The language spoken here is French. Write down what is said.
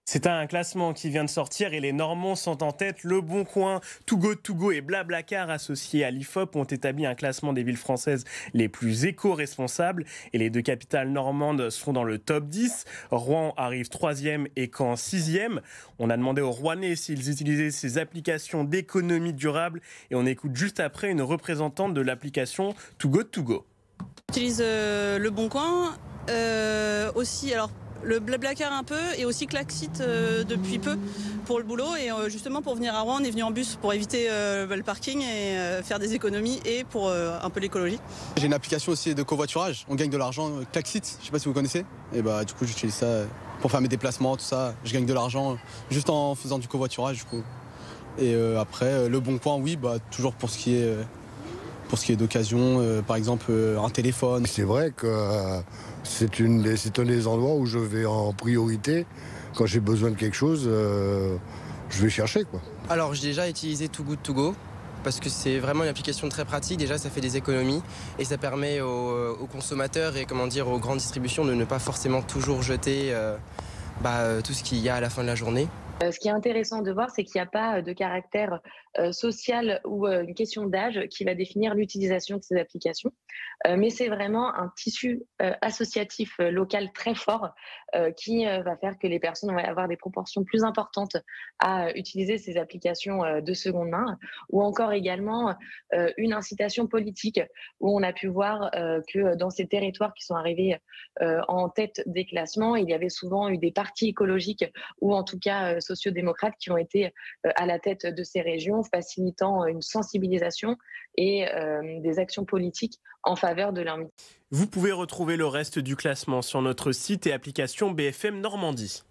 C'est un classement qui vient de sortir et les Normands sont en tête. Le Bon Coin, Too Go et Blablacar associés à l'IFOP ont établi un classement des villes françaises les plus éco-responsables. Et les deux capitales normandes sont dans le top 10. Rouen arrive 3e et Caen 6e. On a demandé aux Rouennais s'ils utilisaient ces applications d'économie durable. Et on écoute juste après une représentante de l'application Too Go. J'utilise le Bon Coin, aussi alors le Blablacar un peu et aussi Klaxit depuis peu pour le boulot et justement pour venir à Rouen on est venu en bus pour éviter le parking et faire des économies et pour un peu l'écologie. J'ai une application aussi de covoiturage, on gagne de l'argent, Klaxit, je sais pas si vous connaissez. Et bah du coup j'utilise ça pour faire mes déplacements, tout ça, je gagne de l'argent juste en faisant du covoiturage du coup. Et après le Bon Coin, oui, bah toujours pour ce qui est d'occasion, par exemple un téléphone. C'est vrai que c'est un des endroits où je vais en priorité. Quand j'ai besoin de quelque chose, je vais chercher, quoi. Alors j'ai déjà utilisé Too Good To Go parce que c'est vraiment une application très pratique. Déjà ça fait des économies et ça permet aux consommateurs et aux grandes distributions de ne pas forcément toujours jeter tout ce qu'il y a à la fin de la journée. Ce qui est intéressant de voir, c'est qu'il n'y a pas de caractère social ou une question d'âge qui va définir l'utilisation de ces applications, mais c'est vraiment un tissu associatif local très fort qui va faire que les personnes vont avoir des proportions plus importantes à utiliser ces applications de seconde main, ou encore également une incitation politique où on a pu voir que dans ces territoires qui sont arrivés en tête des classements, il y avait souvent eu des partis écologiques ou en tout cas sociodémocrates qui ont été à la tête de ces régions, facilitant une sensibilisation et des actions politiques en faveur de leur. Vous pouvez retrouver le reste du classement sur notre site et application BFM Normandie.